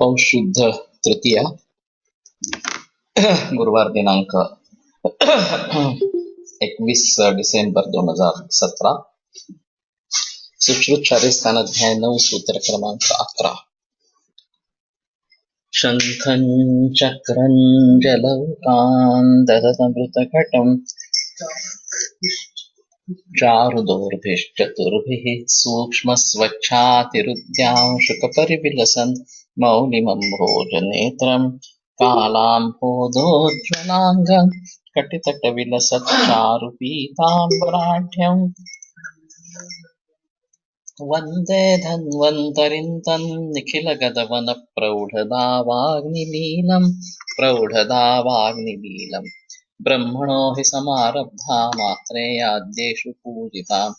पौष शुद्ध तृतीया गुरुवार दिनांक 21 डिसेंबर 2017 सुश्रुत शारीर अध्याय 9 सूत्र क्रमांक 11 शंखं चक्रं जलौकान् ददतमृतकटं चारुदोर्भिश्चतुर्भिः सूक्ष्मस्वच्छातिरुद्यां शुकपरिविलसन् मौलिमम्भोजनेत्रं कालाम्भोदोज्ज्वलाङ्गं कटितटविलसच्चारुपीताम्बराढ्यम् वन्दे धन्वन्तरिं तन्निखिलगतवनप्रौढदावाग्निलीलम् ब्रह्मणो हि समारब्धा मात्रेयाद्येषु पूजिताम्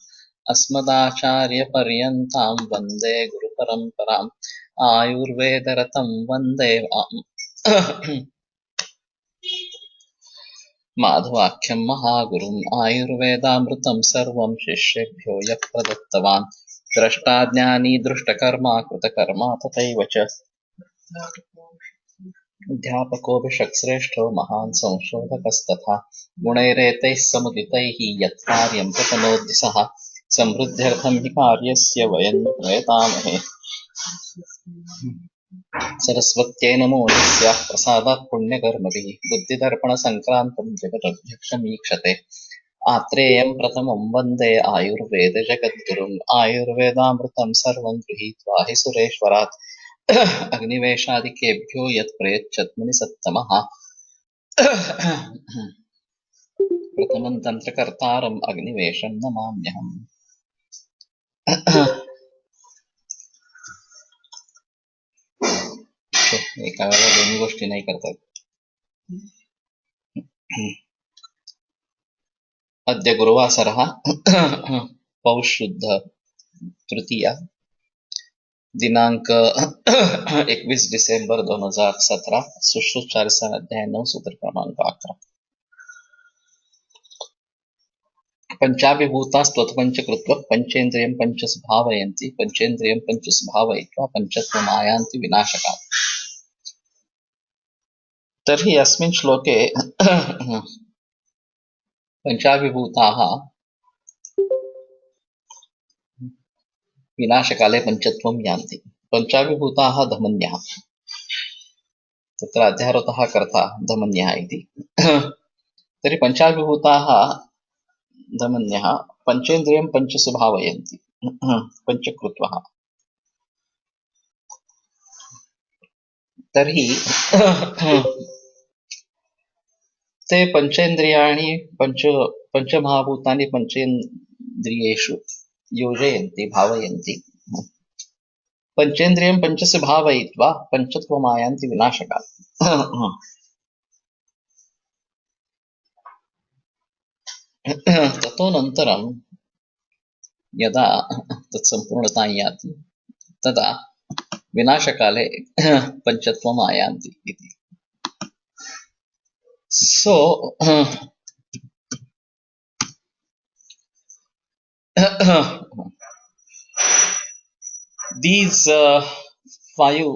अस्मदाचार्यपर्यन्तां वन्दे गुरुपरम्पराम् आयुर्वेदरतं वन्दे माधवाख्यं महागुरुम् आयुर्वेदामृतं सर्वं शिष्येभ्यो यः प्रदत्तवान् द्रष्टा ज्ञानी दृष्टकर्मा कृतकर्मा तथैव च अध्यापकोऽभिषक्श्रेष्ठो महान् संशोधकस्तथा गुणैरेतैः समुदितैः यत्कार्यं प्रतनोति सः समृद्ध्यर्थं हि कार्यस्य वयं प्रयतामहे सरस्वत्यै नमो यस्याः प्रसादात् पुण्यकर्मभिः बुद्धिदर्पणसङ्क्रान्तं जगदध्यक्षमीक्षते आत्रेयं प्रथमं वन्दे आयुर्वेदजगद्गुरुम् आयुर्वेदामृतं सर्वं गृहीत्वा हि सुरेश्वरात् अग्निवेशादिकेभ्यो यत् प्रयच्छत् मुनिसत्तमः प्रथमं तन्त्रकर्तारम् अग्निवेशं नमाम्यहम् एका वेळेला दोन्ही गोष्टी नाही करता येत. अद्य गुरुवासरः पौष शुद्ध तृतीया दिनांक 21 डिसेंबर 2017 सुश्रुत शारीर अध्याय 9 सूत्र क्रमांक 11 पंचाभिभूतास्त्वत्पंचकृत्व पंचेन्द्रियं पंचस्भावयन्ति पंचेन्द्रियं पंचस्भावयित्वा पंचत्वमायान्ति विनाशकात्. तर्हि अस्मिन् श्लोके पंचाभिभूताः विनाशकाले पंचत्वं यान्ति. पंचाभिभूताः धमन्यः. तत्र अध्यारोतः कर्ता धमन्यः इति. तर्हि पंचाभिभूताः धमन्यः पंचेन्द्रियं पंचस्भावयन्ति पंचकृत्वः. तर्हि ते पंचेन्द्रियाणि पंचमहाभूतानि पंचेन्द्रियेषु योजयन्ति भावयन्ति. पंचेन्द्रियं पंचस्य भावयित्वा पंचत्वमायान्ति विनाशकात्. ततोऽनन्तरं यदा तत्सम्पूर्णतां याति तदा विनाशकाले पंचत्वम् आयान्ति इति. So these five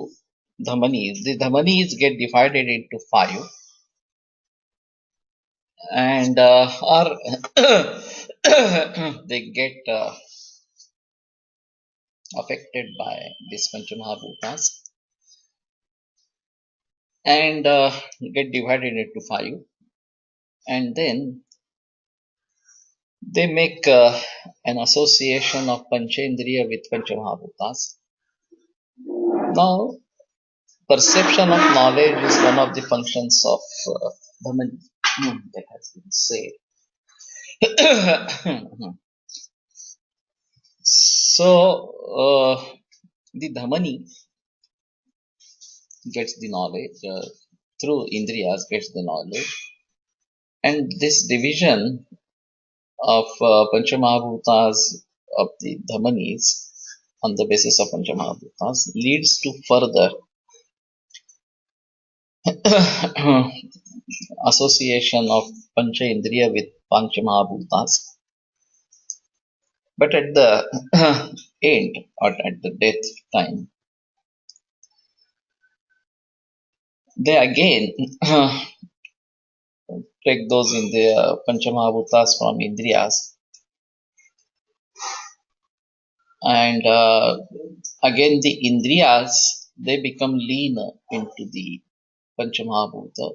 dhamanis, the dhamanis get divided into five and or they get affected by these panchamahabhutas and get divided into five, and then they make an association of Panchendriya with Panchamahabhutas. Now, perception of knowledge is one of the functions of Dhamani. That has been said. So, the Dhamani gets the knowledge through Indriyas, gets the knowledge, and this division of Panchamahabhutas of the Dhamanis on the basis of Panchamahabhutas leads to further association of Pancha Indriya with Panchamahabhutas. But at the end or at the death time, they again take those in the Panchamahabhutas from Indriyas, and again the Indriyas they become lean into the Panchamahabhuta,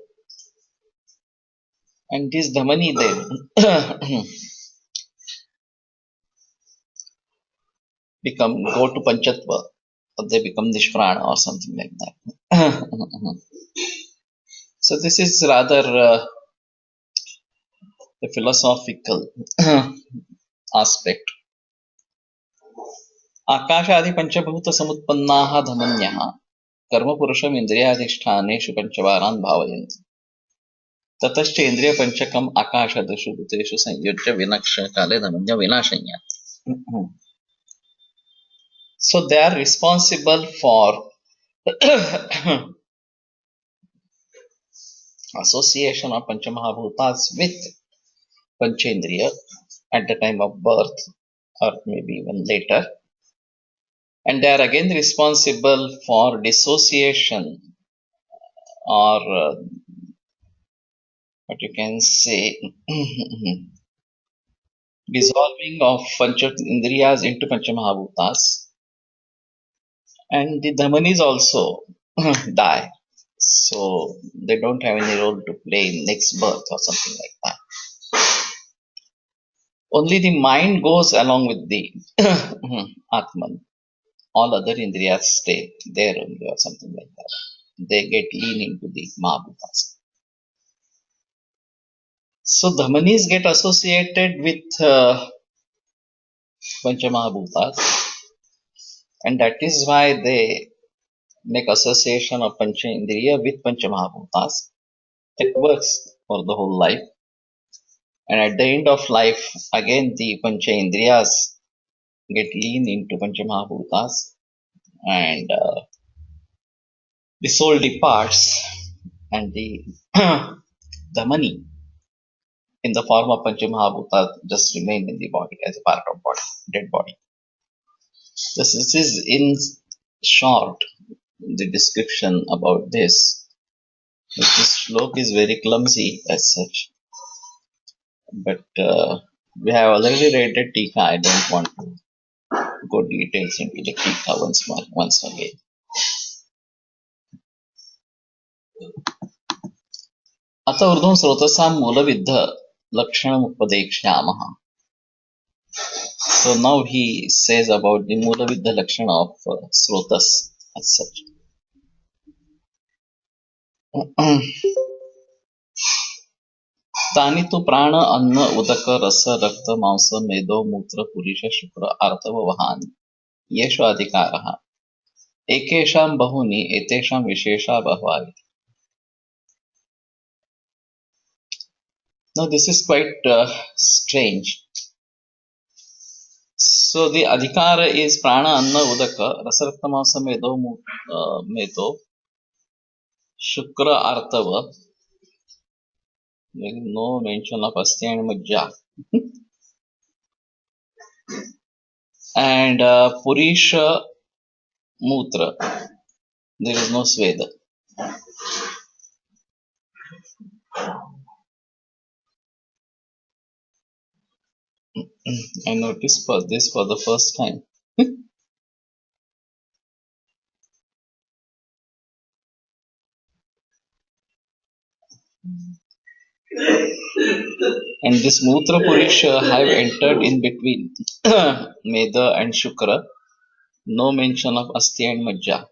and this Dhamani then become go to Panchatva, or they become Nishprana or something like that. So this is rather a philosophical aspect. आकाशादि पंचभूत समुत्पन्नाः धमन्यः कर्मपुरुषम् इन्द्रियाधिष्ठानेषु पंचवारान् भावयन्ति ततश्च इन्द्रियपञ्चकम् आकाशदिषु भूतेषु संयोज्य विनक्षकाले धमन्य विनाशयन्ति. So they are responsible for association of Panchamahabhutas with Panchendriya at the time of birth or maybe even later, and they are again responsible for dissociation or what you can say dissolving of Pancha Indriyas into Panchamahabhutas, and the Dhamanis also die. So they don't have any role to play in next birth or something like that. Only the mind goes along with the Atman. All other Indriyas stay there only or something like that. They get lean into the Mahabhutas. So Dhamanis get associated with Panchamahabhutas, and that is why they make association of Pancha Indriya with Panchamahabhutas. It works for the whole life. And at the end of life, again the Pancha Indriyas get lean into Panchamahabhutas, and the soul departs, and the Dhamani in the form of Panchamahabhuta just remain in the body as a part of body, dead body. This is in short the description about this. This shlok is very clumsy as such, but we have already read the Tika. I don't want to go details into the Tika once again. अत ऊर्ध्वं स्रोतसां मूलविद्ध लक्षणमुपदेक्ष्यामः. So now he says about the Mulaviddha Lakshana of Srotas as such. तानि तु प्राण अन्न उदक रस रक्त मांस मेदो मूत्र पुरीश शुक्र आर्तव वहानि येषु अधिकारः एकेषां बहुनि एतेषां विशेषा बहवः. Now this is quite strange. So the adhikara is prana anna udaka rasarkta masa medo shukra artava. There is no mention of astya and majja. And purisha mutra, there is no sweda. I noticed for this for the first time. And this Mutra Purisha have entered in between Meda and Shukra. No mention of Astya and Majja.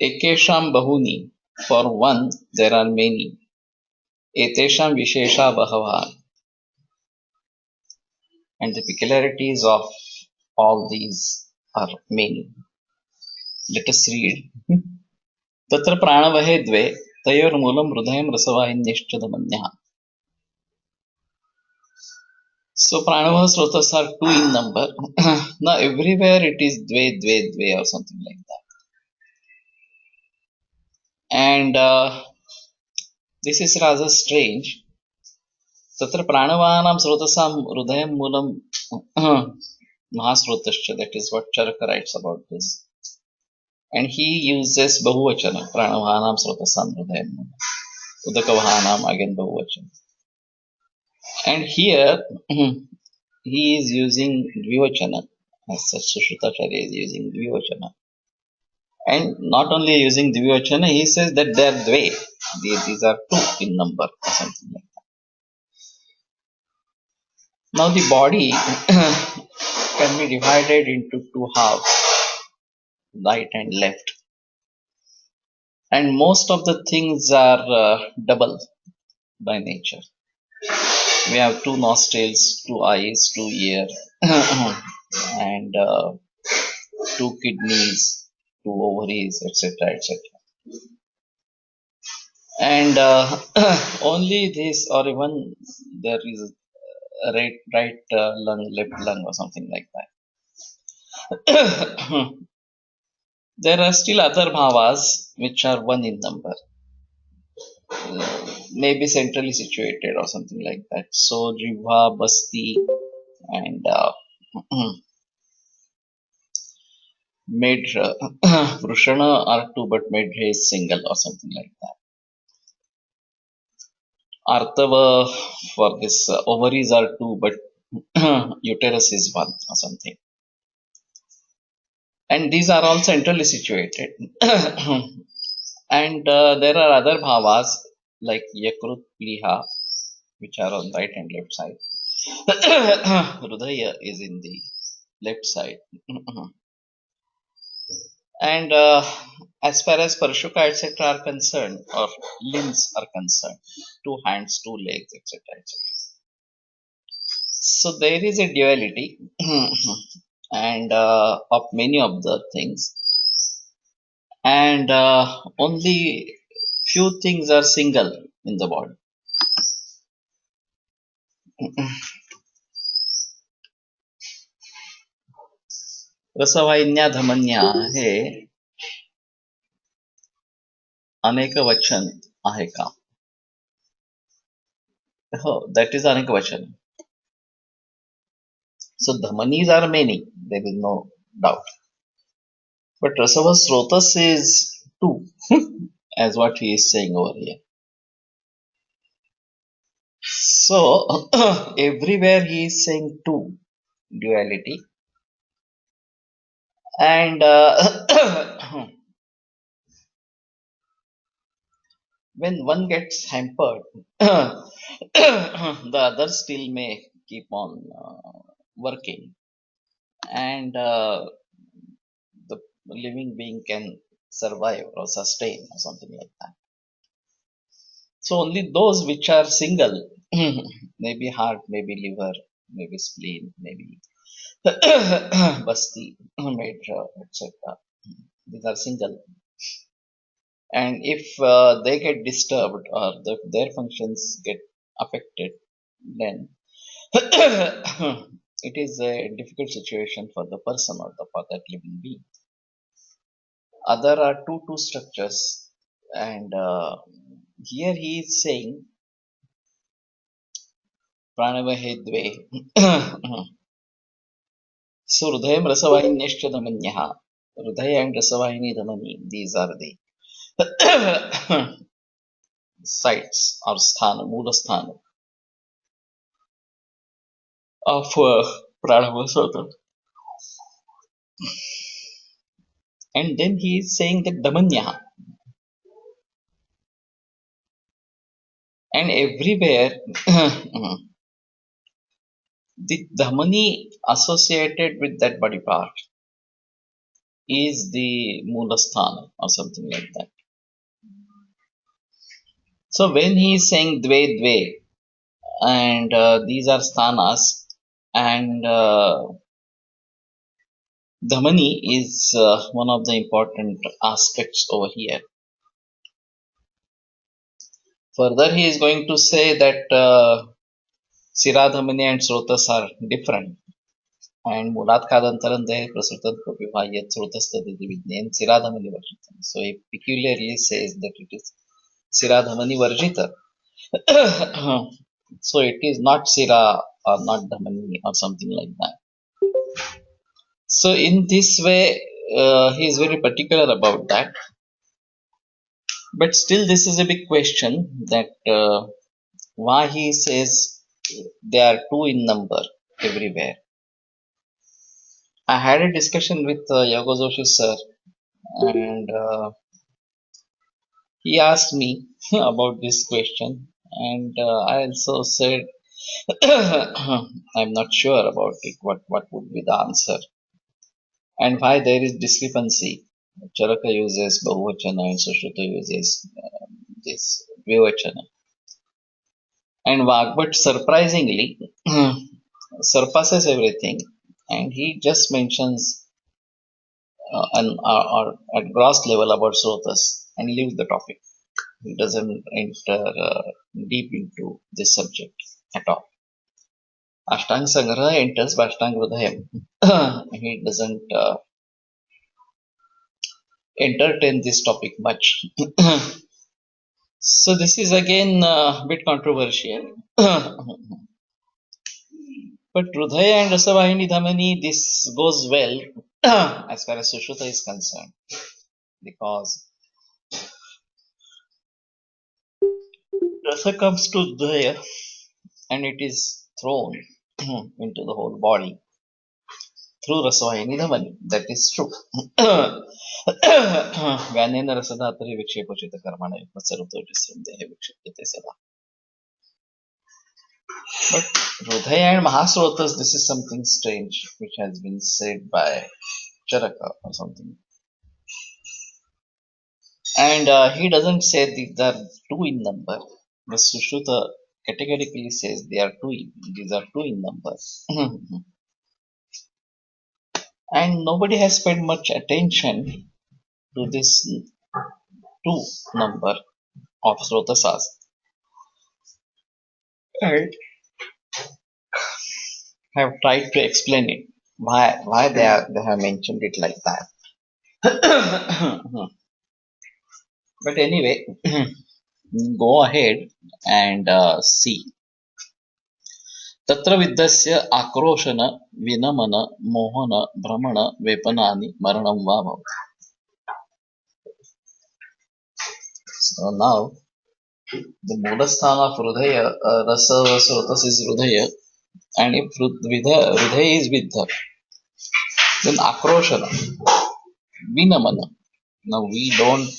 Ekesham Bahuni. For one, there are many. Etesham Vishesha Bahava. And the peculiarities of all these are many. Let us read. Tatra Pranavahe Dve. Tayor Moolam Hrudayam Rasavahinyashcha Dhamanyah. So Pranavaha Srotas are two in number. Now everywhere it is Dve, Dve, Dve or something like that. And this is rather strange. Tatra Pranavahanam Srotasam Hrudayam Moolam Mahasrotascha. That is what Charaka writes about this. and he uses Bahuvachana, Pranavahanam Srotasam Hrudayam. Udakavahanam again Bahuvachana. And here he is using Dvivachana, as such Shushrutarya is using Dvivachana. And not only using Dvivachana, he says that they are Dve. These are two in number or something like that. Now the body can be divided into two halves, right and left. And most of the things are double by nature. We have two nostrils, two eyes, two ears, and two kidneys, two ovaries, etc., etc. And only this, or even there is a right lung, left lung, or something like that. There are still other bhavas which are one in number, maybe centrally situated or something like that. So, Jivha, Basti, and Medra. Vrushana are two, but Medra is single or something like that. Artava for this ovaries are two, but uterus is one or something. And these are all centrally situated. And there are other bhavas like Yakrut, Pliha, which are on right and left side. Hrudaya is in the left side. And as far as Parshuka etc. are concerned, or limbs are concerned, two hands, two legs, etc. etc. So there is a duality and of many of the things, and only few things are single in the body. रसवाहिन्या धमन्या हे अनेक वचन आहे का? हो, that is अनेक वचन. So dhamanis are many, there is no doubt. But Rasava Srotas is two, as what he is saying over here. So everywhere he is saying two, duality. And when one gets hampered, the other still may keep on working. And the living being can survive or sustain or something like that. So only those which are single, maybe heart, maybe liver, maybe spleen, maybe basti, medra, etc. These are single. And if they get disturbed or their functions get affected, then it is a difficult situation for the person or for that living being. Other are two structures, and here he is saying pranavahedve. So Hrudayam Rasavahinyashcha Dhamanyaha. Hrudaya and Rasavahini Dhamani, these are the sites or sthana, moola sthana of Pranavasota. And then he is saying that Dhamanyaha. And everywhere the Dhamani associated with that body part is the Moolasthana or something like that. So when he is saying Dve Dve, and these are sthanas, and Dhamani is one of the important aspects over here. Further, he is going to say that sira-dhamani and Srotas are different. And mulat kadantarande prasutan kopivayat Srotas taditi vidyan sira-dhamani varjita. So he peculiarly says that it is sira-dhamani varjita. So it is not sira or not dhamani or something like that. So in this way, he is very particular about that. But still, this is a big question that why he says they are two in number everywhere. I had a discussion with Yoga Joshi sir, and he asked me about this question, and I also said I'm not sure about it. What would be the answer, and why there is discrepancy? Charaka uses Bahuvachana and Sushruta uses this Vivachana. And Vagbhat surprisingly surpasses everything, and he just mentions at gross level about Srotas and leaves the topic. He doesn't enter deep into this subject at all. Ashtanga Sangraha enters by Ashtanga Hrudaya. He doesn't entertain this topic much. So this is again a bit controversial. But Hrudaya and Rasavahini Dhamani, this goes well as far as Sushruta is concerned, because Rasa comes to Hrudaya and it is thrown into the whole body through Rasavahini Dhamani. That is true. Vyanena Rasadhatari Vikshepachita Karmana Sarvatotisam Dehe Vikshepate Sada. But Hrudaya and Mahasrotas, this is something strange which has been said by Charaka or something. And he doesn't say these are two in number. The Sushruta categorically says they are these are two in number. And nobody has paid much attention to this two number of Srotasas. And have tried to explain it. Why they have mentioned it like that. But anyway, go ahead and see. तत्र विद्धस्य आक्रोशन विनमन मोहन भ्रमण वेपनानि मरणं वा भवति. So now the moolasthana of Hrudaya, Rasa Srotas is Hrudaya, and if Hrudaya is Viddha, then Akroshana, Vinamana. Now we don't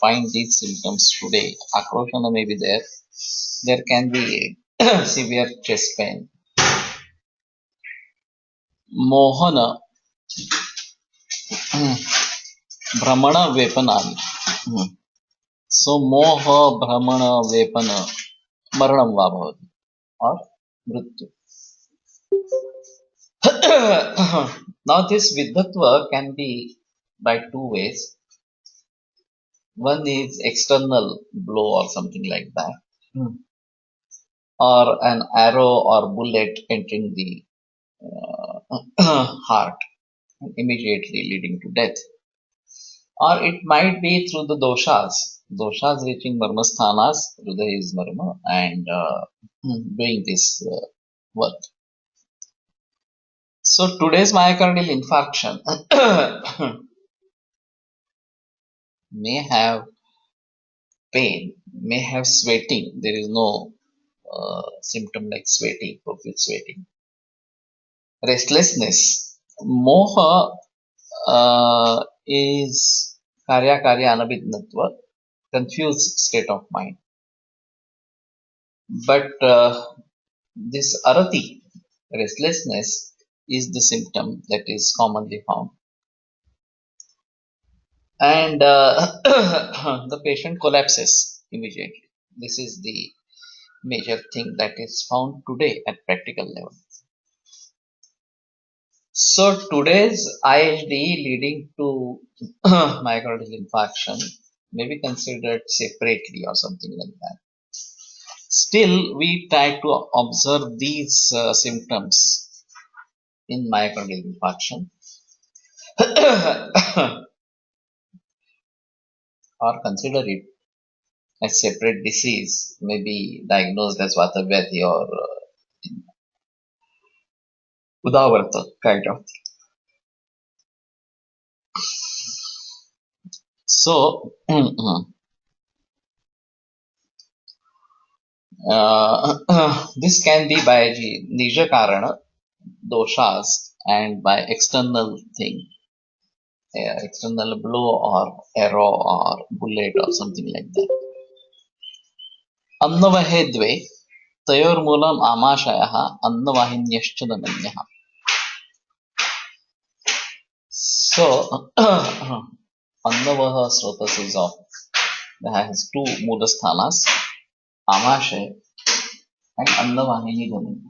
find these symptoms today. Akroshana may be there. There can be severe chest pain. Mohana, Brahmana Vepanani. So Moha, Brahmana, Vepana, Maranam va bhavati, or Mrityu. Now this Viddhatva can be by two ways. One is external blow or something like that, or an arrow or bullet entering the heart, immediately leading to death. Or it might be through the doshas reaching marmasthanas, Hrudaya is marma, and doing this work. So today's myocardial infarction may have pain, may have sweating. There is no symptom like sweating, profuse sweating. Restlessness. Moha is karya anabhidnatva, confused state of mind. But this arati, restlessness, is the symptom that is commonly found. And the patient collapses immediately. This is the major thing that is found today at practical level. So today's ILD leading to myocardial infarction may be considered separately or something like that. Still, we try to observe these symptoms in myocardial infarction or consider it as separate disease, maybe diagnosed as Vatavyati or Udavarta kind of. So, this can be by Nija Karana, doshas, and by external thing, external blow or arrow or bullet or something like that. अन्नवहे द्वे तयोर्मूलम् आमाशयः अन्नवाहिन्यश्च दमन्यः. So, Annavaha Srotas is of that has two Mudasthanas, Amashay and Annavahini Dhamani.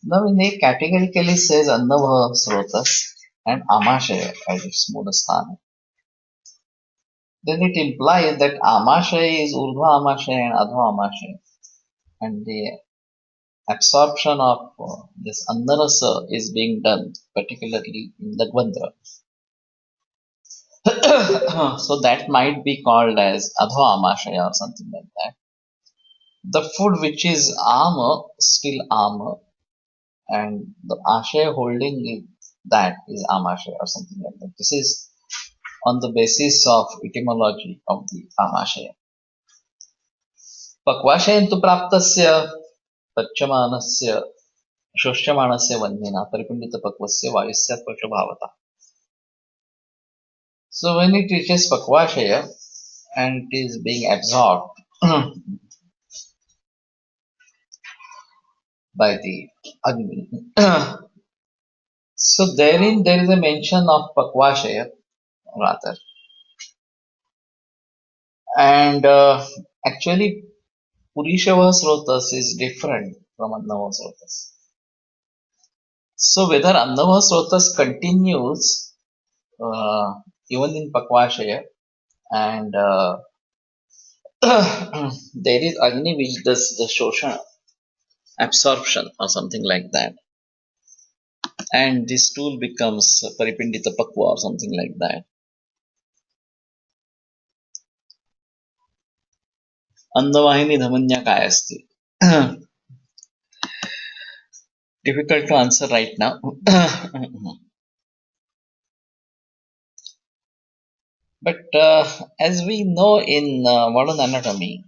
Now, when they categorically says Annavaha Srotas and Amashay as its Mudasthana, then it implies that Amashay is Urdhva Amashay and Adhva Amashay, and the absorption of this Annarasa is being done, particularly in the Gvandra. So that might be called as Adhva Amashaya or something like that. The food which is armor, still armor, and the ashaya holding that is amashaya or something like that. This is on the basis of etymology of the amashaya. Pakvashayantu praptasya pacchamanasya shoshyamanasya vanyena paripundita pakvasya vayusya pashabhavata. So when it reaches pakvashaya and it is being absorbed by the Agni, so therein there is a mention of pakvashaya rather. And actually, Purishava Srotas is different from Annava Srotas. So whether Annava Srotas continues even in Pakvashaya and there is Agni which does the Shosha absorption or something like that. And this tool becomes Paripindita Pakva or something like that. Annavahini Dhamanya काय असते? Difficult to answer right now. But as we know in modern anatomy,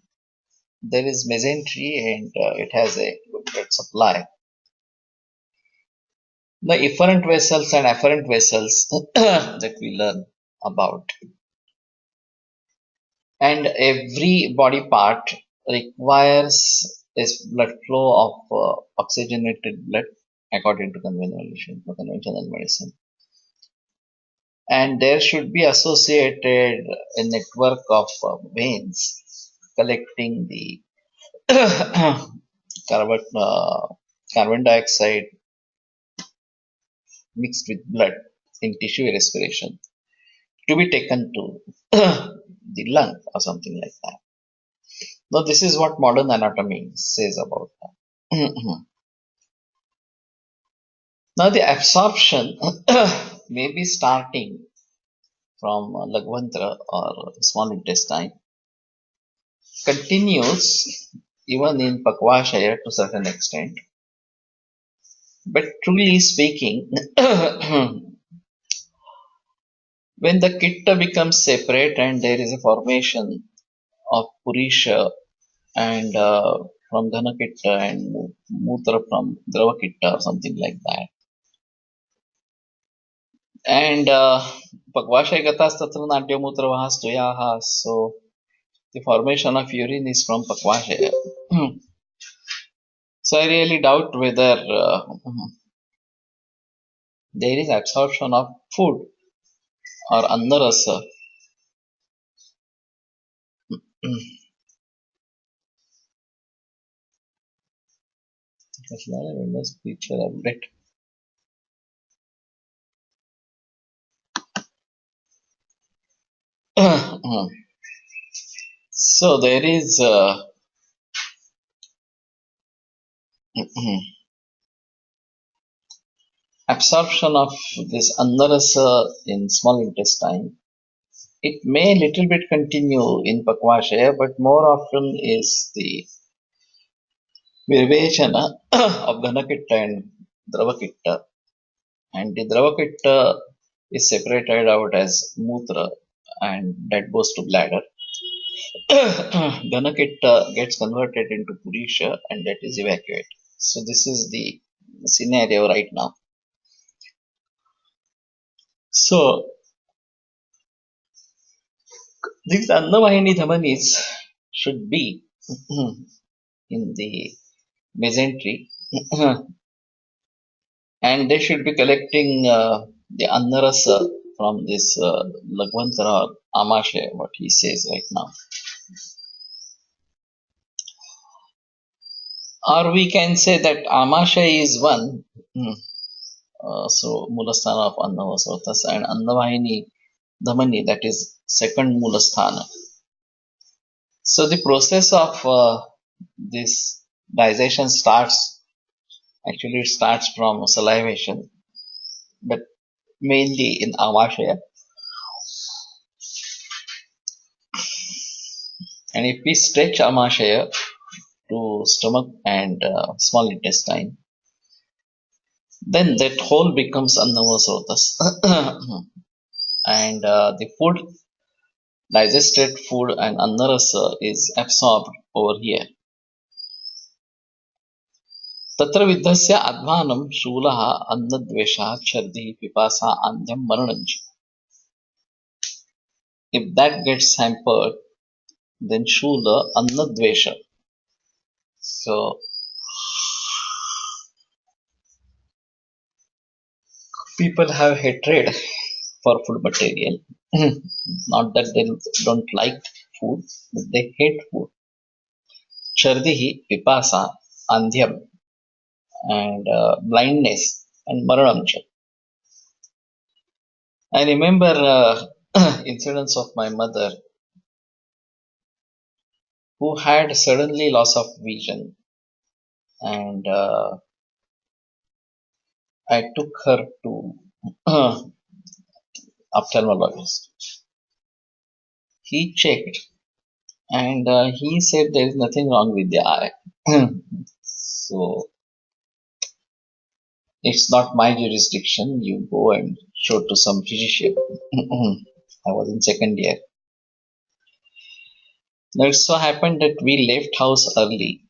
there is mesentery and it has a good blood supply. The efferent vessels and afferent vessels that we learn about. And every body part requires this blood flow of oxygenated blood according to conventional medicine. And there should be associated a network of veins collecting the carbon dioxide mixed with blood in tissue respiration to be taken to the lung or something like that. Now, this is what modern anatomy says about that. Now, the absorption may be starting from Lagvantra or small intestine, continues even in Pakvashaya to certain extent. But truly speaking, when the Kitta becomes separate and there is a formation of Purisha and from Dhanakitta and Mutra from Dravakitta or something like that. And Pakvashaya Gatas Tatra Natya Mutra Vahas Tuyaha. So the formation of urine is from Pakvashaya. So I really doubt whether there is absorption of food or Annarasa. That's not a Windows feature update. So there is absorption of this Annarasa in small intestine. It may little bit continue in Pakvashaya, but more often is the Vivechana of Dhanakitta and Dravakitta. And the Dravakitta is separated out as mutra and that goes to bladder. Ganakit gets converted into Purisha and that is evacuated. So this is the scenario right now. So these Annavahini Dhamanis should be in the mesentery and they should be collecting the Annarasa from this Lagvantara or Amashe, what he says right now. Or we can say that Amasha is one, so Mulasthana of Annava Srotas and Annavahini Dhamani, that is second Mulasthana. So the process of this digestion starts, actually it starts from salivation, but mainly in Amashaya. And if we stretch Amashaya to stomach and small intestine, then that whole becomes Annava Srotas. And the food, digested food and Annarasa is absorbed over here. तत्र विद्धस्य अध्वानं शूलः अन्नद्वेषः छर्दिः पिपासा अन्ध्यं मरणं च. If that gets hampered, then shula annadvesha. So people have hatred for food material. Not that they don't like food, but they hate food. Chardihi, pipasa, andhyam, and blindness, and maranamcha. I remember incidents of my mother who had suddenly loss of vision, and I took her to ophthalmologist. He checked and he said there is nothing wrong with the eye. So it's not my jurisdiction. You go and show to some physician. I was in second year. Now it so happened that we left house early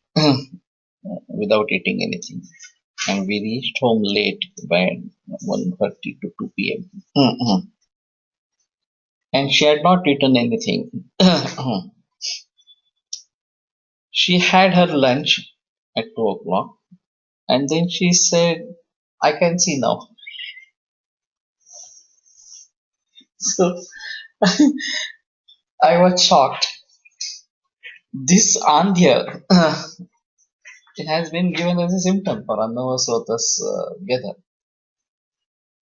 without eating anything. And we reached home late by 1:30 to 2 p.m. And she had not eaten anything. She had her lunch at 2 o'clock and then she said, I can see now. So I was shocked. This andhya, it has been given as a symptom for Annava Srotas Vyadha.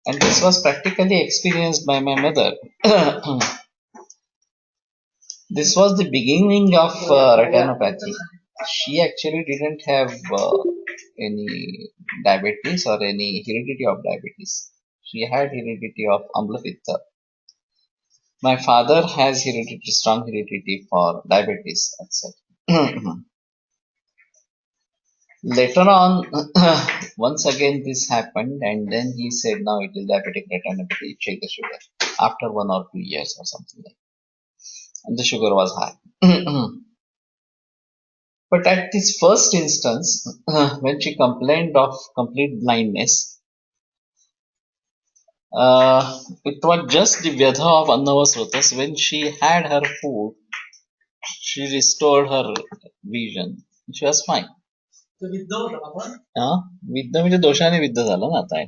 And this was practically experienced by my mother. This was the beginning of retinopathy. She actually didn't have any diabetes or any heredity of diabetes. She had heredity of Amlapitta. My father has heredity, strong heredity for diabetes, etc. Later on, once again this happened, and then he said, now it is diabetic retinopathy, check the sugar. After 1 or 2 years or something like that. And the sugar was high. But at this first instance, when she complained of complete blindness, it was just the Vyadha of Annava Srotas. When she had her food, she restored her vision. She was fine. विद्ध म्हणजे दोषाने विद्ध झालं ना आता.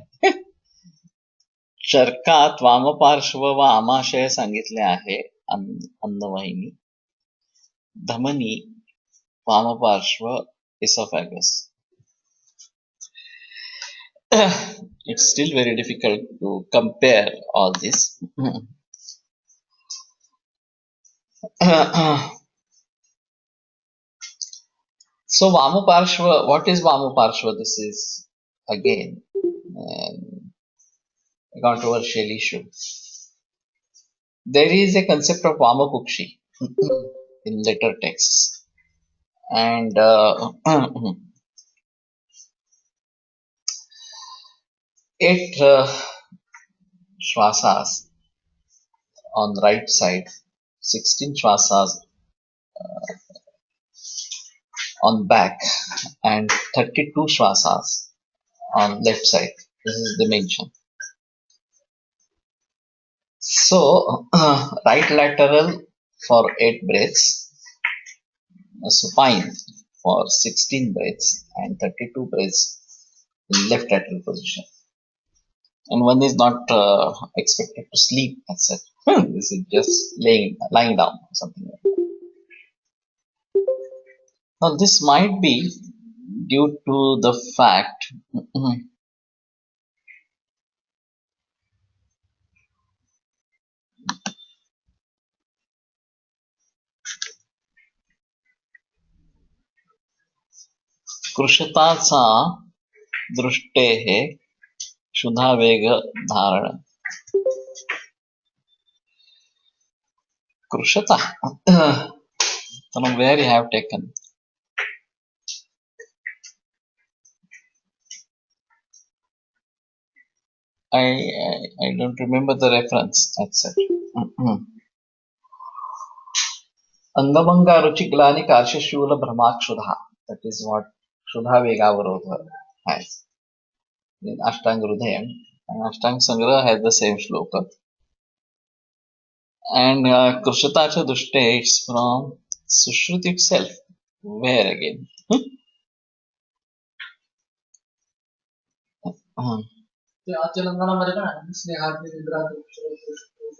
चरकात वामपार्श्व व आमाशय सांगितले आहे अन्नवाहिनी. धमनी वामपार्श्व esophagus. It's still very difficult to compare all this. So Vamuparshva, what is Vamuparshva? This is again a controversial issue. There is a concept of Vamakukshi in later texts, and it shwasas on right side, 16 shwasas on back, and 32 shwasas on left side. This is the dimension. So, right lateral for 8 breaths, supine for 16 breaths, and 32 breaths in left lateral position. And one is not expected to sleep as such. This is just lying down or something like that. Now, this might be due to the fact कृशताचा दृष्टेः क्षुधावेग धारण कृशता from where you have taken. I don't remember the reference. That's it. Angabanga ruchi glani karsha shula brahmakshudha. That is what Shudha Vegavarodha has in Ashtanga Hrudaya. And Ashtanga Sangraha has the same shloka. And Krushatacha Dushte is from Sushruti itself. Where again?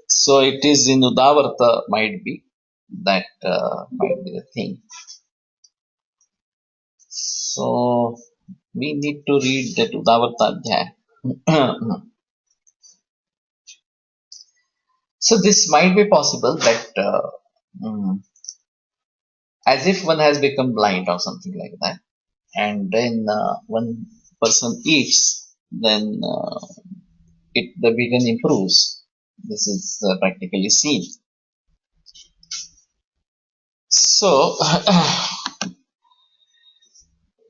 So it is in Udavarta, might be. That might be the thing. So we need to read that Udavarta Adhyaya. So this might be possible that as if one has become blind or something like that, and then one person eats, then the vision improves. This is practically seen. So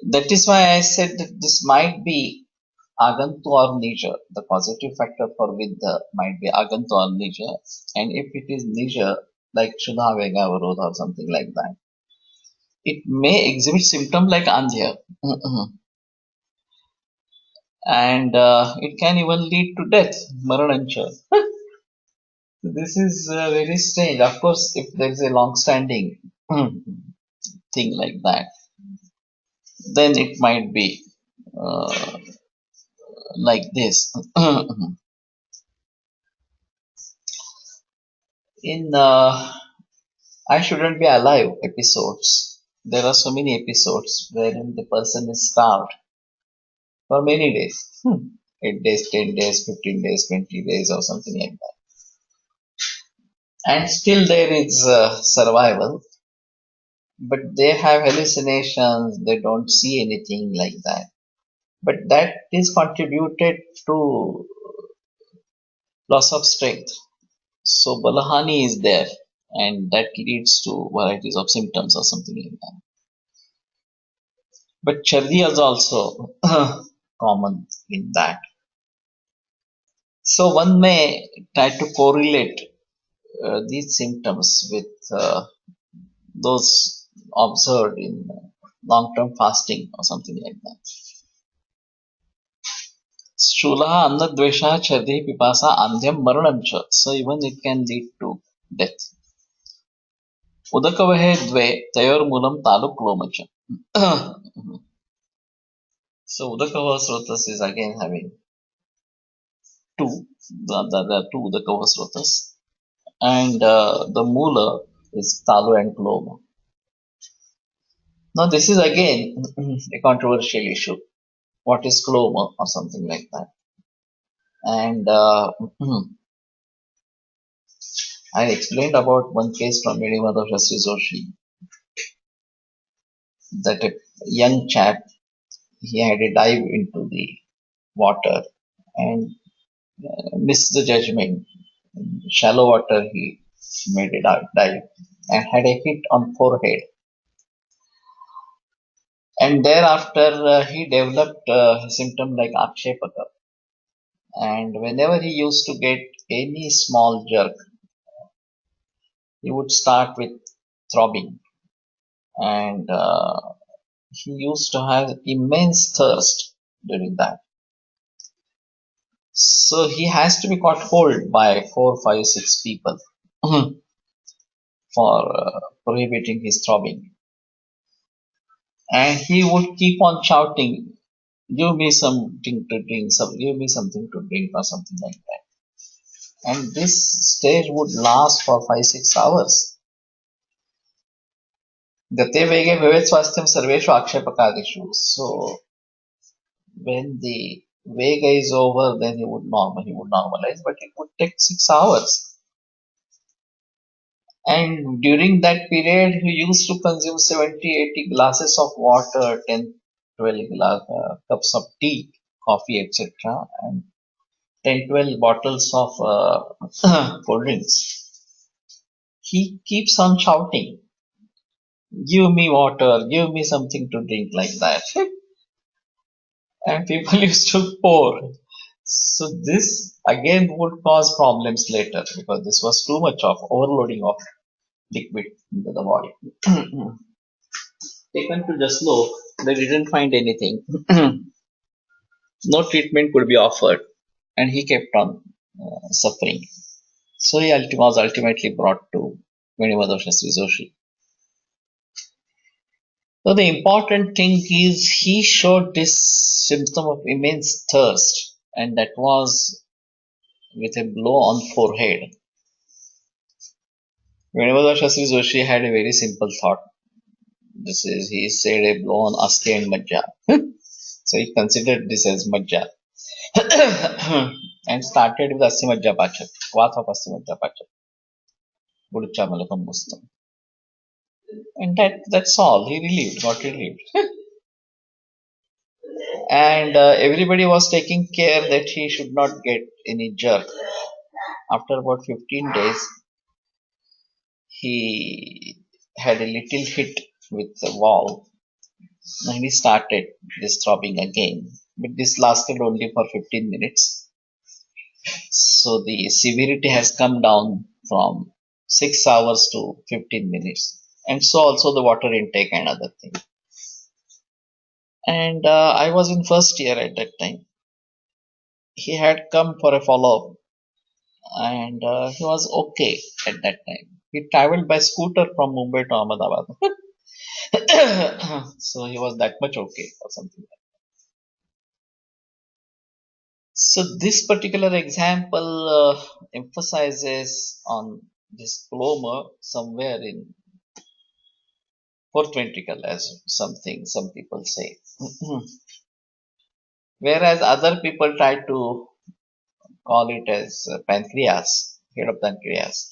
that is why I said that this might be agantu or nija. The positive factor for vidya might be agantu or nija, and if it is nija, like Shudha Vega Varodha or something like that, it may exhibit symptoms like andhya. And it can even lead to death, maranancha. This is very strange. Of course, if there is a long-standing thing like that, then it might be uh, like this. In I Shouldn't Be Alive episodes, there are so many episodes wherein the person is starved for many days. 8 days, 10 days, 15 days, 20 days, or something like that. And still there is survival, but they have hallucinations, they don't see anything like that. But that is contributed to loss of strength. So balahani is there, and that leads to varieties of symptoms or something like that. But chardi is also common in that. So one may try to correlate these symptoms with those observed in long-term fasting or something like that. Shulaha annadvesha chadi pipasa andhyam maranam cha. So even it can lead to death. Udakavahe dve tayor mulam taluk lomacha. So Udakava Srotas is again having two. There are two Udakava Srotas. And the Moola is Talu and Kloma. Now this is again a controversial issue. What is Kloma or something like that? And I explained about one case from Medimada Shastri Joshi that a young chap, he had a dive into the water and missed the judgment. In shallow water, he made a dive and had a hit on forehead. And thereafter, he developed a symptom like akshepaka. And whenever he used to get any small jerk, he would start with throbbing. And he used to have immense thirst during that. So he has to be caught hold by 4, 5, 6 people for prohibiting his throbbing. And he would keep on shouting, "Give me something to drink, give me something to drink," or something like that. And this stage would last for 5, 6 hours. गते वेगे भवेत् स्वास्थ्यं सर्वेषु आक्षेपकादिषु. So when the vega is over, then he would normalize, but it would take 6 hours. And during that period, he used to consume 70, 80 glasses of water, 10, 12 cups of tea, coffee, etc., and 10, 12 bottles of cold drinks. He keeps on shouting, "Give me water, give me something to drink," like that. And people used to pour. So this again would cause problems later because this was too much of overloading of liquid into the body. Taken to Jaslo, they didn't find anything. No treatment could be offered, and he kept on suffering. So he was ultimately brought to Venivadosha Sri. So the important thing is he showed this symptom of immense thirst, and that was with a blow on forehead. Venivadosha Sri had a very simple thought. He said a blow on Asti and Majja. So he considered this as Majja. And started with Asti Majja Pachak, Vath of Asti Majja Pachak, Buducha Malakam Mustam. And that's all. He got relieved. And everybody was taking care that he should not get any jerk. After about 15 days, he had a little hit with the wall and he started this throbbing again. But this lasted only for 15 minutes. So the severity has come down from 6 hours to 15 minutes. And so also the water intake and other things. And I was in first year at that time. He had come for a follow-up and he was okay at that time. He traveled by scooter from Mumbai to Ahmedabad. So he was that much okay or something like that. So this particular example emphasizes on this cloma somewhere in fourth ventricle as something some people say. Whereas other people try to call it as pancreas, head of pancreas.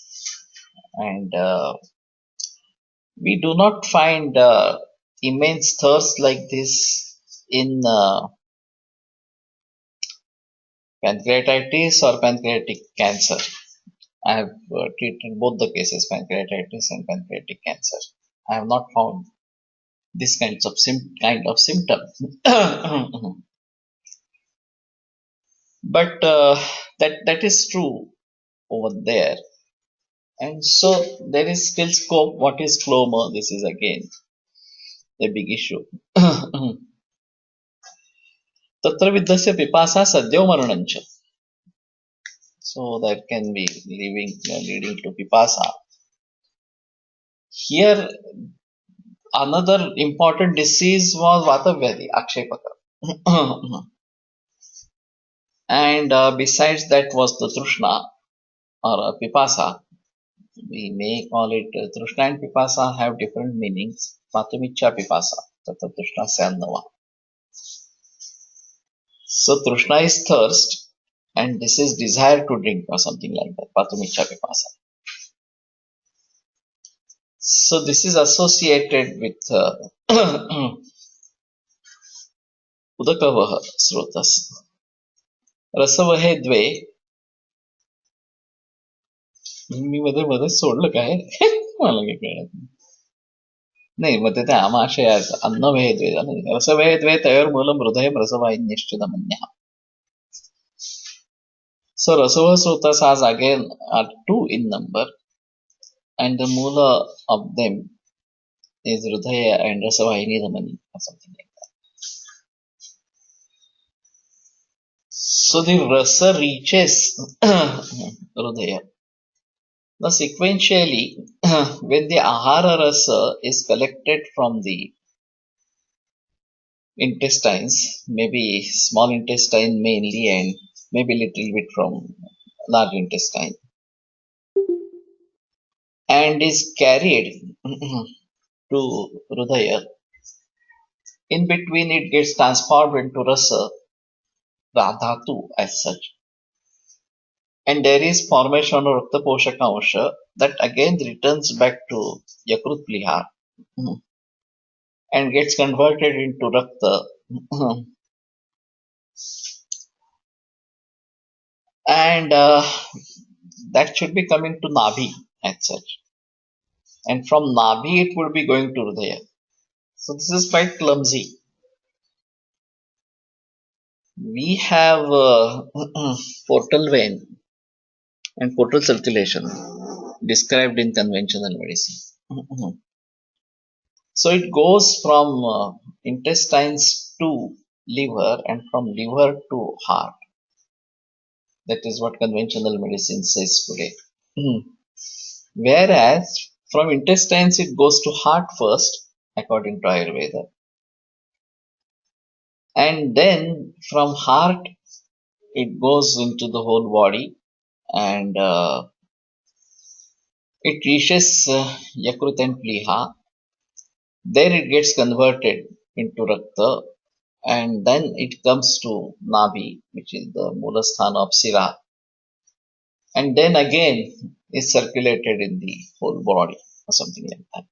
And we do not find immense thirst like this in pancreatitis or pancreatic cancer. I have treated both the cases, pancreatitis and pancreatic cancer. I have not found this kind of symptom. But that is true over there. And so there is still scope. What is cloma? This is again a big issue. तत्र विद्धस्य पिपासा सद्यो मरणञ्च. So that can be leading to pipasa. Here, another important disease was Vatavyadi, Akshepaka. And besides that was the Trushna or Pipasa. We may call it Trushna and Pipasa have different meanings. Patumicha Pipasa, Tatra Trushna Salnava. So Trushna is thirst and this is desire to drink or something like that. Patumicha Pipasa. So this is associated with Udakavaha Srotas. रसवहे द्वे. मी मध्ये सोडलं काय? मला काय कळत नाही. मग ते आमाशयाचं अन्नवहे द्वे झालं. रसवहे द्वे तयोर्मूलम हृदयं रसवाहिन्यश्चिदमन्यः. So Rasova Srotas has again are two in number, and the moola of them is Hrudaya and Sri-Dhamani or something like that. So the rasa reaches Hrudaya. Now sequentially, when the ahara rasa is collected from the intestines, maybe small intestine mainly and maybe little bit from large intestine, and is carried to Hrudaya. In between it gets transformed into rasa, dhatu as such. And there is formation of Rakta Poshaka Ansha that again returns back to Yakrut Pliha and gets converted into Rakta and that should be coming to Nabhi as such. And from Nabhi it would be going to Hrudaya. So this is quite clumsy. We have portal vein and portal circulation described in conventional medicine. So it goes from intestines to liver and from liver to heart. That is what conventional medicine says today. Whereas from intestines it goes to heart first, according to Ayurveda. And then from heart it goes into the whole body and it reaches Yakrut and Pliha. There it gets converted into Rakta and then it comes to Nabhi, which is the Moolasthana of Sira, and then again is circulated in the whole body or something like that.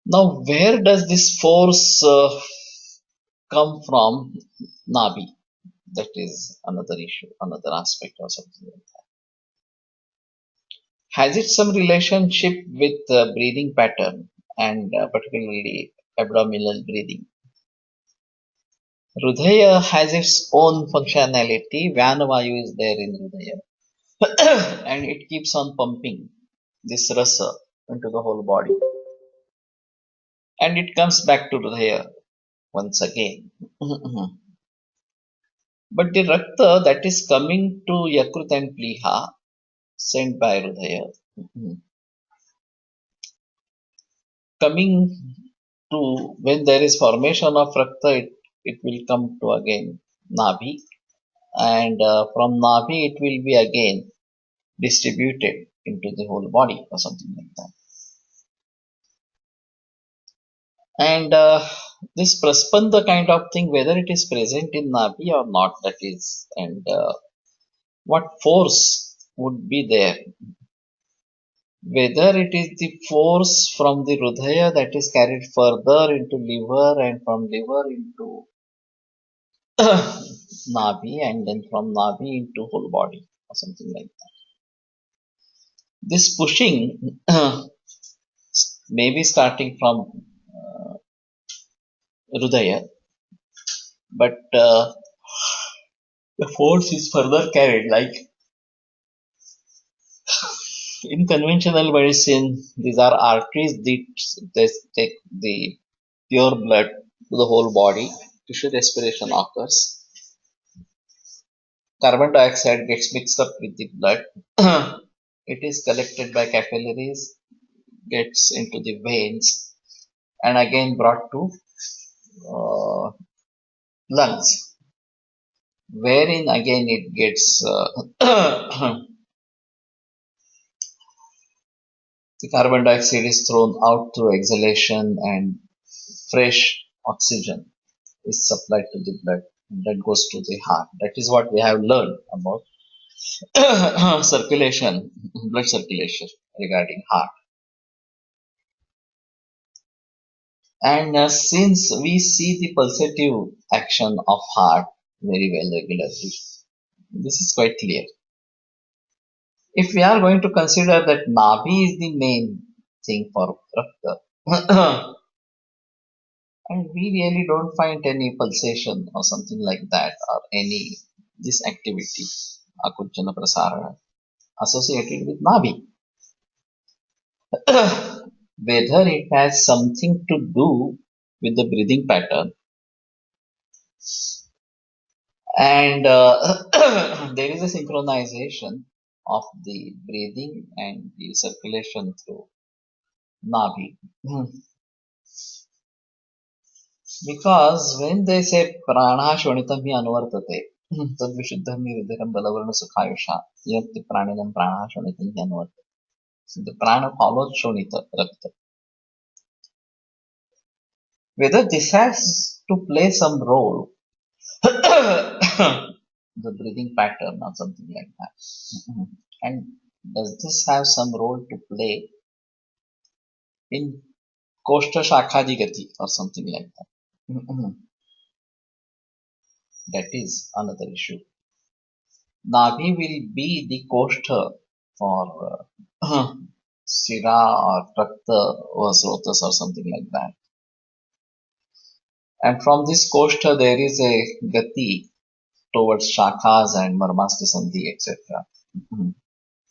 Now, where does this force come from? Nabhi. That is another issue, another aspect or something like that. Has it some relationship with breathing pattern and particularly abdominal breathing? Hrudaya has its own functionality. Vyanavayu is there in Hrudaya and it keeps on pumping this rasa into the whole body. And it comes back to Hrudaya once again. But the Rakta that is coming to Yakrut and Pliha sent by Hrudaya, coming to when there is formation of Rakta, it will come to again Nabhi and from Nabhi it will be again distributed into the whole body or something like that. And this praspanda kind of thing, whether it is present in Nabhi or not, that is, and what force would be there, whether it is the force from the Hrudaya that is carried further into liver and from liver into Nabhi and then from Nabhi into whole body or something like that. This pushing may be starting from Hrudaya, but the force is further carried. Like in conventional medicine, these are arteries that take the pure blood to the whole body. Tissue respiration occurs. Carbon dioxide gets mixed up with the blood. It is collected by capillaries, gets into the veins, and again brought to lungs, wherein again it gets the carbon dioxide is thrown out through exhalation and fresh oxygen is supplied to the blood and that goes to the heart. That is what we have learned about circulation, blood circulation regarding heart. And since we see the pulsative action of heart very well regularly, this is quite clear. If we are going to consider that Nabhi is the main thing for Rakta, And we really don't find any pulsation or something like that, or any this activity, Akunchana Prasarana, associated with Nabhi. Whether it has something to do with the breathing pattern, and there is a synchronization of the breathing and the circulation through Nabhi. Because when they say prana shonitam hi anvartate, tad vishuddham hi hridaram balavarna sukhayusha, yat praninam prana shonitam hi anvartate. So the prana follows shonita, rakta. Whether this has to play some role, the breathing pattern or something like that. And does this have some role to play in Koshta Shakhadi Gati or something like that? That is another issue. Nabhi will be the Koshta for Sira or Rakta or Srotas or something like that. And from this Koshta there is a Gati towards Shakhas and Marmasti Sandhi, etc.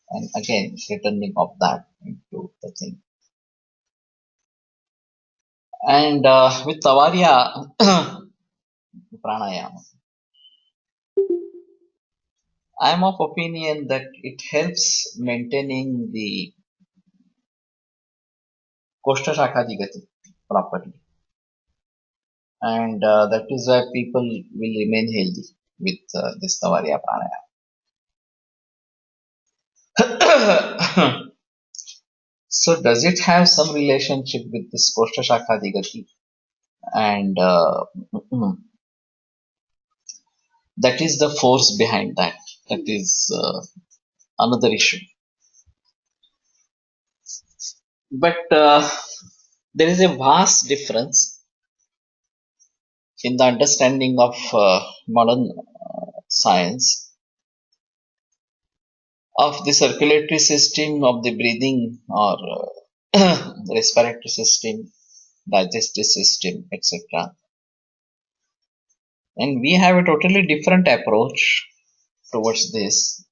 And again, returning of that into the thing. And with Tavarya Pranayama, I am of opinion that it helps maintaining the Koshta Shakhadi Gati properly. And that is why people will remain healthy with this Tavarya Pranayama. So does it have some relationship with this Koshta Shakhadi Gati? And that is the force behind that. That is another issue. But there is a vast difference in the understanding of modern science of the circulatory system, of the breathing or respiratory system, digestive system, etc. And we have a totally different approach towards this.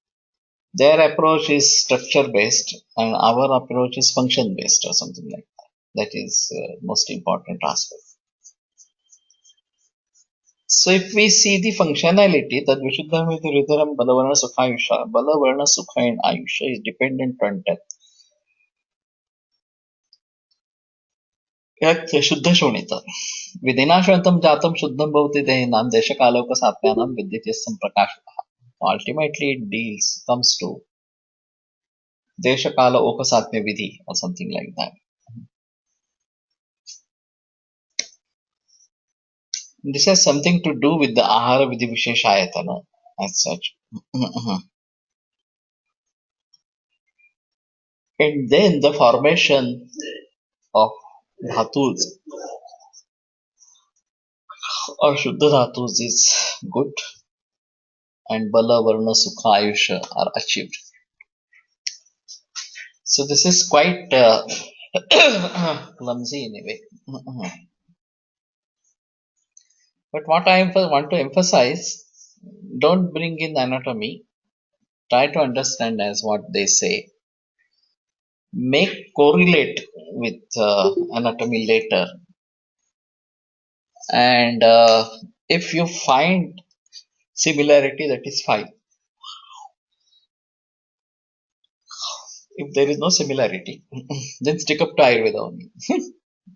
Their approach is structure based, and our approach is function based, or something like that. That is most important aspect. So if we see the functionality, that Vishuddham Hridaram Balavarna Sukhayusha, Balavarna Sukha and Ayusha is dependent on death. Yat Shuddha Shonita. Vidinashvantam Jatam Shuddham Bhavati Dehinam Deshakaloka Satyanam Vidyatyasam Prakashataha. Ultimately it comes to Deshakala Okasatya Vidhi or something like that. This has something to do with the Ahara Vidhi Visheshayatana as such. And then the formation of dhatus or Shuddha dhatus is good, and Bala, Varna, Sukha, Ayusha are achieved. So this is quite clumsy in a way. But what I want to emphasize, don't bring in anatomy. Try to understand as what they say. Make correlate with anatomy later. And if you find similarity, that is fine. If there is no similarity, then stick up to Ayurveda only.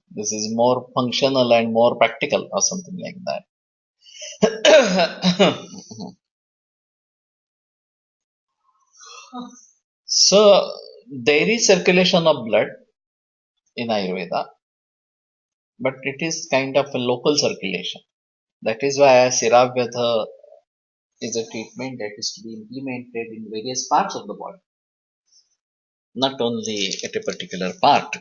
This is more functional and more practical or something like that. So there is circulation of blood in Ayurveda, but it is kind of a local circulation. That is why Siravyadha is a treatment that is to be implemented in various parts of the body, not only at a particular part.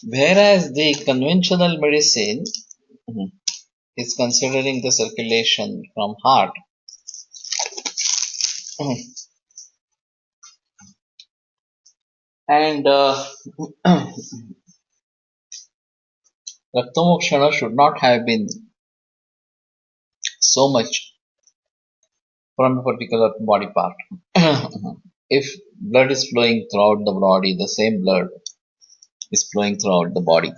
Whereas the conventional medicine is considering the circulation from heart. And Raktamokshana should not have been so much from a particular body part. If blood is flowing throughout the body, the same blood is flowing throughout the body.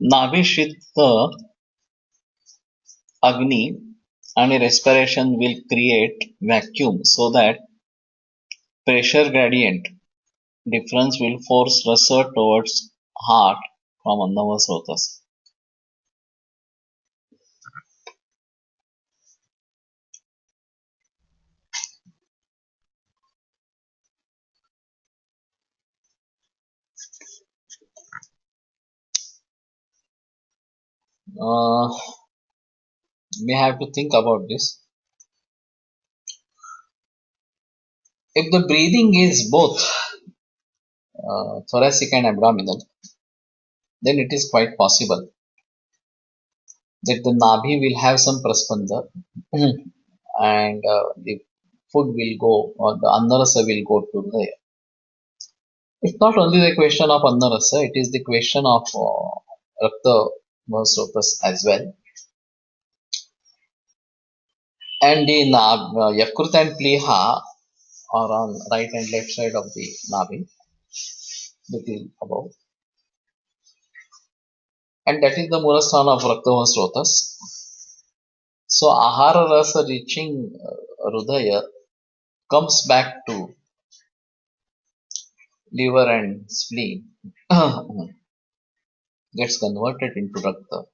Nabhi Agni and respiration will create vacuum so that pressure gradient difference will force Rasa towards heart from Annava Srotas. Uh, we have to think about this. If the breathing is both thoracic and abdominal, then it is quite possible that the Nabhi will have some praspanda and the food will go or the Annarasa will go to there. It's not only the question of Annarasa, it is the question of Rakta Srotas as well. And the Yakrut and Pliha are on right and left side of the Nabhi, little above. And that is the Murasthana of Rakta Srotas. So Ahara Rasa reaching Hrudaya comes back to liver and spleen, gets converted into Rakta.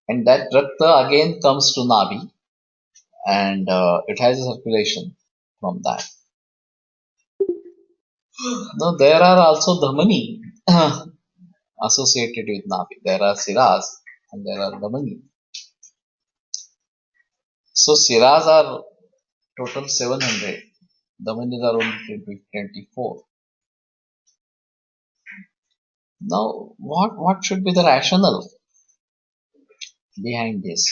And that Rakta again comes to Nabhi and it has a circulation from that. Now there are also Dhamani associated with Nabhi. There are Siras and there are Dhamani. So Siras are total 700. Dhamanis are only 24. Now what should be the rationale behind this?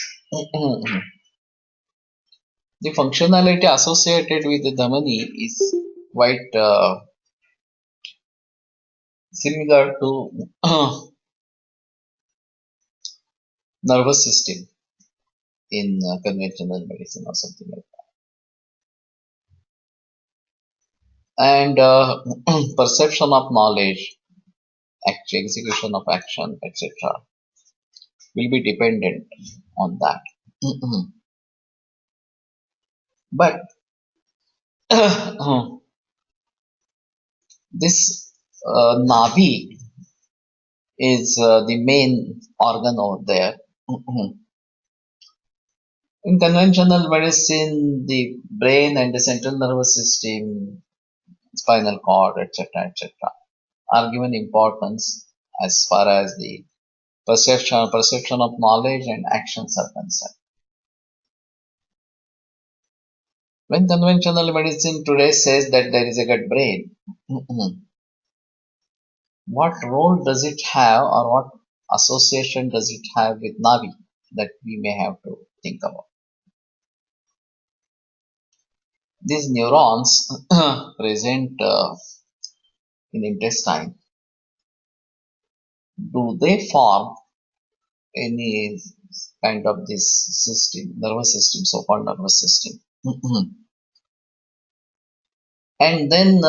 The functionality associated with the Dhamani is quite similar to nervous system in conventional medicine or something like that. And perception of knowledge, execution of action, etc. will be dependent on that. But this Navi is the main organ over there. In conventional medicine, the brain and the central nervous system, spinal cord, etc., are given importance as far as the perception of knowledge and actions are concerned. When conventional medicine today says that there is a gut brain, what role does it have or what association does it have with Navi that we may have to think about? These neurons present in intestine, do they form any kind of this system, nervous system, so-called nervous system? And then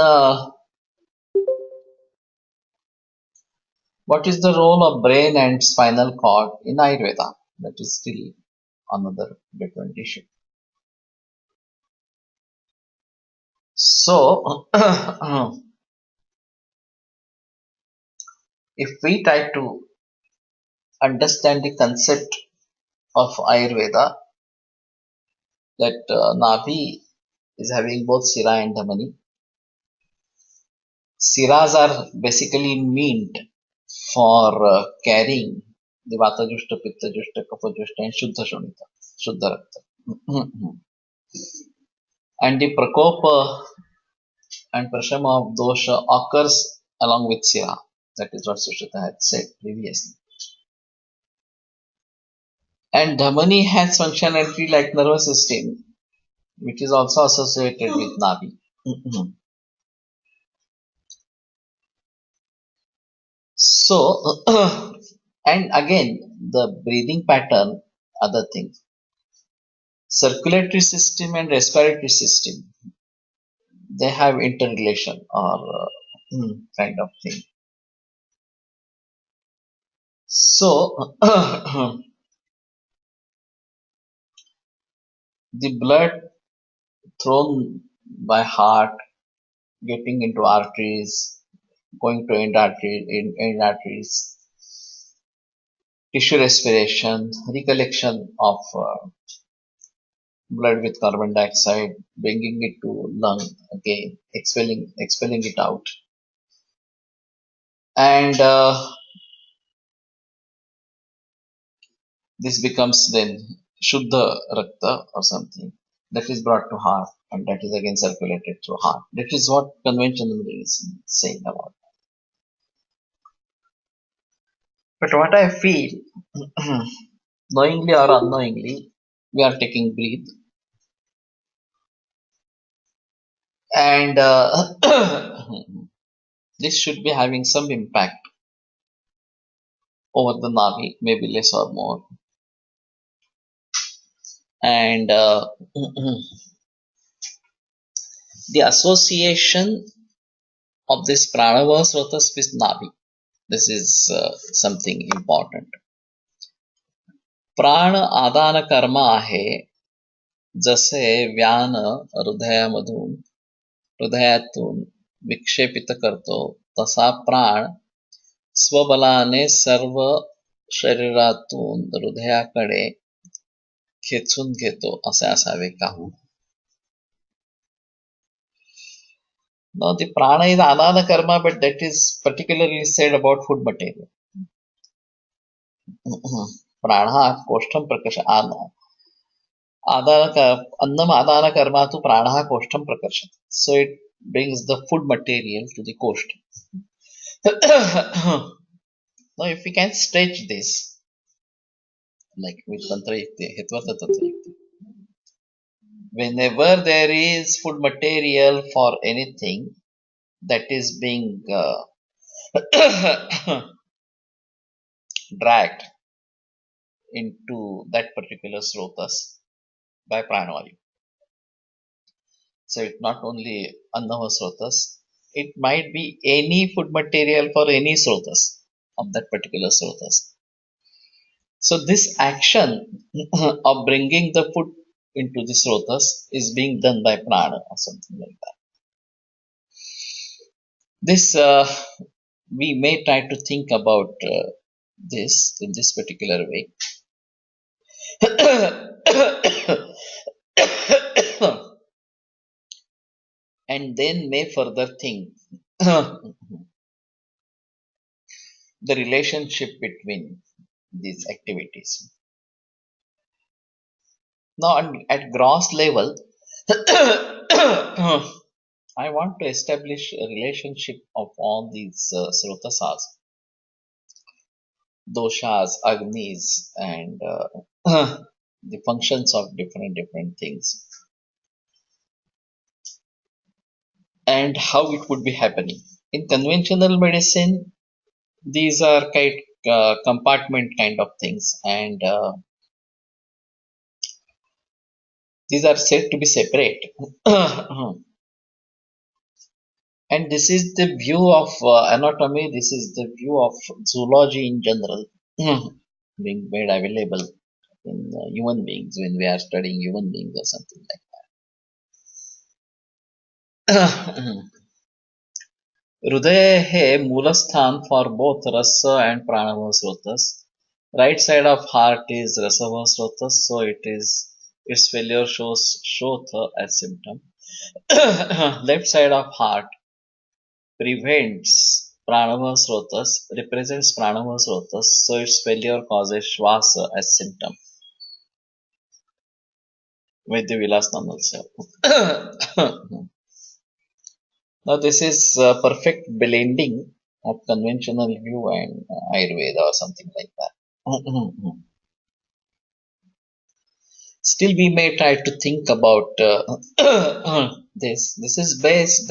what is the role of brain and spinal cord in Ayurveda? That is still another different issue. So, if we try to understand the concept of Ayurveda, that Navi is having both Sira and Dhamani. Siras are basically meant for carrying the Vata-jushta, Pitta-jushta, Kapha-jushta and Shuddha-shonita, Shuddha Rakta. And the Prakopa and Prashama of dosha occurs along with Sira. That is what Sushruta had said previously. And Dhamani has functionality like nervous system, which is also associated with Navi. So, and again, the breathing pattern, other thing, circulatory system and respiratory system, they have interrelation or kind of thing. So, the blood thrown by heart getting into arteries, going to end arteries, tissue respiration, recollection of blood with carbon dioxide, bringing it to lung again, expelling it out, and this becomes then Shuddha Rakta or something that is brought to heart, and that is again circulated through heart. That is what conventional medicine is saying about. But what I feel, knowingly or unknowingly, we are taking breathe, and this should be having some impact over the nabhi, maybe less or more. And the association of this pranava srotas with nabhi, this is something important. प्राण आदान कर्म आहे, जसे व्यान हृदयामधून हृदयातून विक्षेपित करतो, तसा प्राण स्वबलाने सर्व शरीरातून हृदयाकडे खेचून घेतो, असे असावे का? Now the prana is anana karma, but that is particularly said about food material. Prana koshtam prakasha annam adana karma tu prana koshtam prakasha. So it brings the food material to the koshtam. Now if we can stretch this, like with tantra yukti, hitvata tantra yukti, whenever there is food material for anything that is being dragged into that particular srotas by pranavayu. So it's not only annava srotas, it might be any food material for any srotas of that particular srotas. So this action of bringing the food into the srotas is being done by prana or something like that. This we may try to think about this in this particular way. And then may further think the relationship between these activities. Now, at gross level, I want to establish a relationship of all these srotasas, doshas, agnis, and the functions of different things, and how it would be happening. In conventional medicine, these are quite compartment kind of things, and these are said to be separate. And this is the view of anatomy, this is the view of zoology in general, being made available in human beings when we are studying human beings or something like that. Hrudaya hai moolasthan for both rasa and pranava srotas. Right side of heart is rasava srotas, so its failure shows shrota as symptom. Left side of heart prevents pranava srotas, represents pranava srotas, so its failure causes shvasa as symptom. Vaidya Vilasnam also. Now this is perfect blending of conventional view and Ayurveda or something like that. Still, we may try to think about this. This is based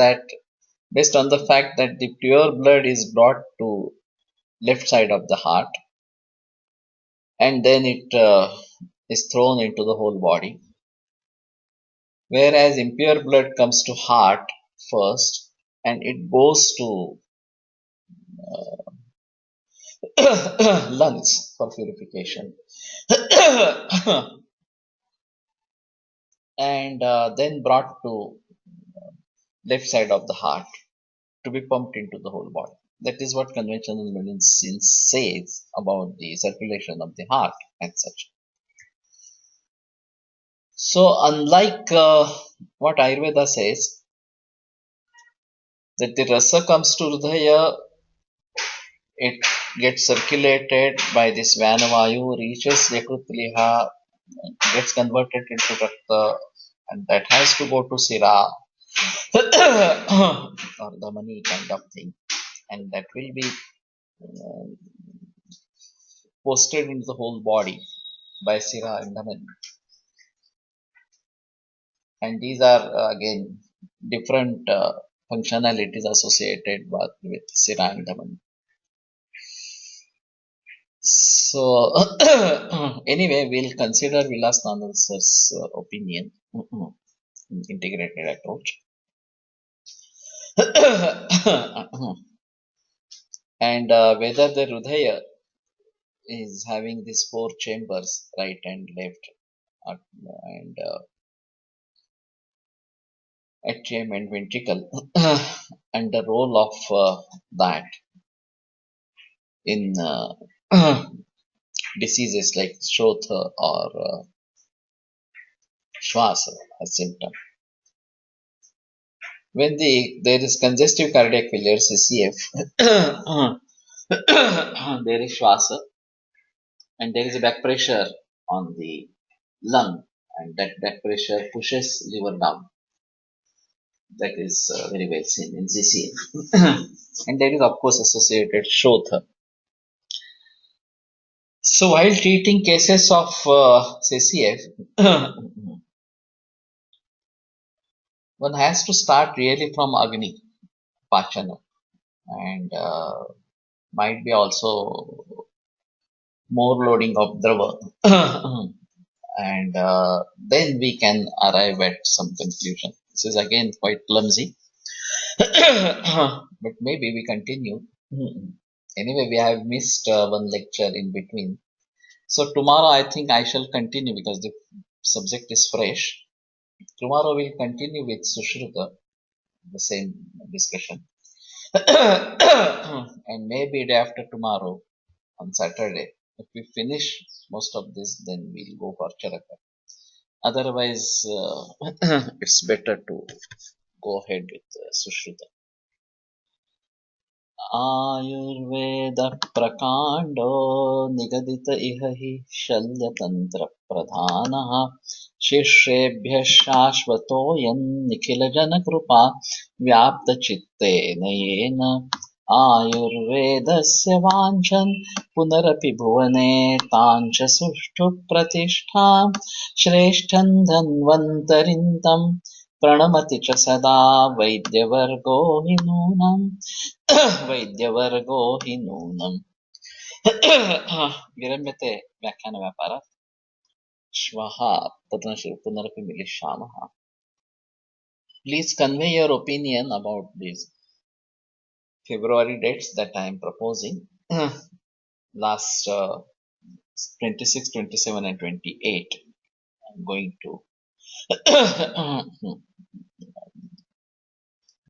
on the fact that the pure blood is brought to left side of the heart, and then it is thrown into the whole body. Whereas impure blood comes to heart first, and it goes to lungs for purification, and then brought to left side of the heart to be pumped into the whole body. That is what conventional medicine says about the circulation of the heart and such. So, unlike what Ayurveda says, that the rasa comes to Hrudaya, it gets circulated by this Vanavayu, reaches Yakrutliha, gets converted into Rakta, and that has to go to Sira or Dhamani kind of thing, and that will be uh, posted into the whole body by Sira and Dhamani. And these are again different functionalities associated with Sira and Dhamani. So anyway, we'll consider Vilas Nanal's opinion, integrated approach. And whether the Hrudaya is having these four chambers, right and left, and atrium and ventricle, and the role of that in diseases like Shrota or Shwasa, a symptom. When there is congestive cardiac failure, CCF, there is Shwasa, and there is a back pressure on the lung, and that back pressure pushes liver down. That is very well seen in CCF. And there is, of course, associated Shrota. So, while treating cases of CCF, one has to start really from Agni, Pachana, and might be also more loading of Drava. And then we can arrive at some conclusion. This is again quite clumsy, but maybe we continue. Anyway, we have missed one lecture in between. So tomorrow I think I shall continue because the subject is fresh. Tomorrow we'll continue with Sushruta, the same discussion. And maybe day after tomorrow on Saturday, if we finish most of this, then we'll go for Charaka. Otherwise, it's better to go ahead with Sushruta. आयुर्वेदप्रकाण्डो निगदित इह हि शल्यतन्त्रप्रधानः शिष्येभ्यः शाश्वतोऽयं निखिलजनकृपा व्याप्तचित्तेन येन आयुर्वेदस्य वाञ्छन् पुनरपि भुवने ताञ्च सुष्ठु प्रतिष्ठां श्रेष्ठं धन्वन्तरिन्तं प्रणमति च सदा वैद्यवर्गो हि नूनम् वैद्यवर्गो हि नूनम् विरम्यते व्याख्यानव्यापारः श्वः पुनरपि मिलिष्यामः. Please convey your opinion about these February dates that I am proposing. Last 26, 27 and 28 I'm going to